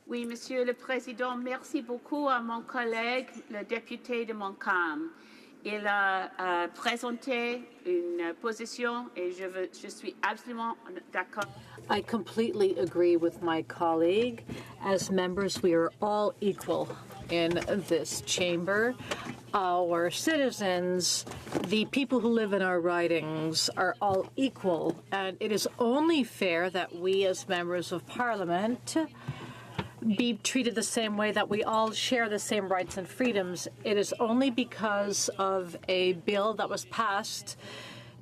Oui, Monsieur le Président, merci beaucoup à mon collègue, le député de Montcalm. Il a présenté une position et je suis absolument d'accord. I completely agree with my colleague. As members, we are all equal in this chamber. Our citizens, the people who live in our ridings, are all equal, and it is only fair that we as members of Parliament be treated the same way, that we all share the same rights and freedoms. It is only because of a bill that was passed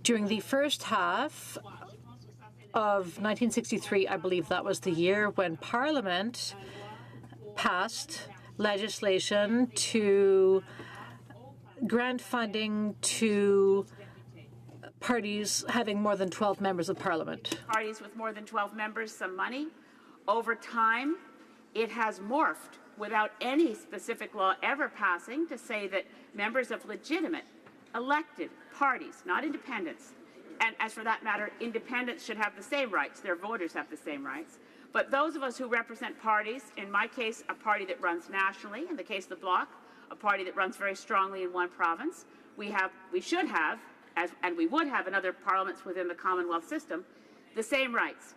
during the first half of 1963, I believe that was the year when Parliament passed legislation to grant funding to parties having more than 12 members of Parliament. Parties with more than 12 members some money. Over time, it has morphed without any specific law ever passing to say that members of legitimate, elected parties, not independents, and as for that matter, independents should have the same rights. Their voters have the same rights. But those of us who represent parties, in my case, a party that runs nationally, in the case of the Bloc, a party that runs very strongly in one province, we should have, and we would have in other parliaments within the Commonwealth system, the same rights.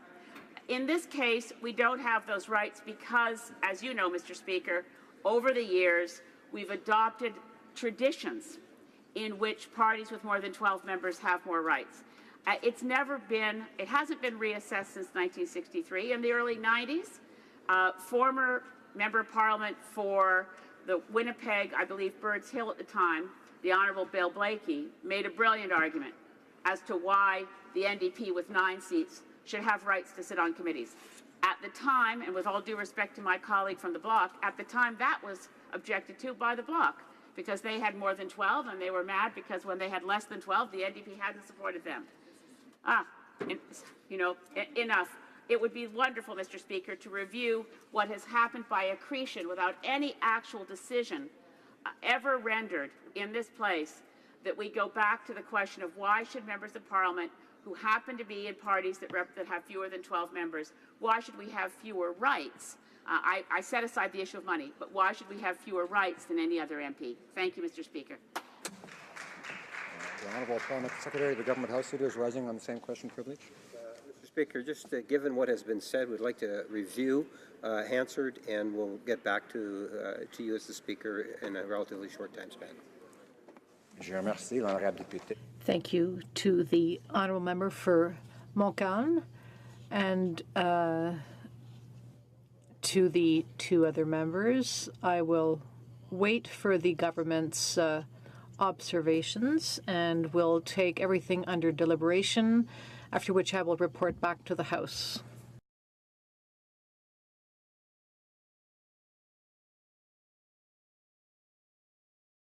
In this case, we don't have those rights because, as you know, Mr. Speaker, over the years, we've adopted traditions in which parties with more than 12 members have more rights. It hasn't been reassessed since 1963. In the early 90s, former Member of Parliament for the Winnipeg, I believe Birds Hill at the time, the Honourable Bill Blakey, made a brilliant argument as to why the NDP with 9 seats should have rights to sit on committees. At the time, and with all due respect to my colleague from the Bloc, at the time that was objected to by the Bloc because they had more than 12 and they were mad because when they had less than 12, the NDP hadn't supported them. Enough. It would be wonderful, Mr. Speaker, to review what has happened by accretion without any actual decision ever rendered in this place, that we go back to the question of why should members of Parliament who happen to be in parties that have fewer than 12 members, why should we have fewer rights? I set aside the issue of money, but why should we have fewer rights than any other MP? Thank you, Mr. Speaker. The Honourable Parliament Secretary of the Government House Leader is rising on the same question privilege. Mr. Speaker, just given what has been said, we'd like to review Hansard, and we'll get back to you as the Speaker in a relatively short time span. Je remercie l'honorable député. Thank you to the honourable member for Montcalm and to the 2 other members. I will wait for the government's observations and will take everything under deliberation, after which I will report back to the House.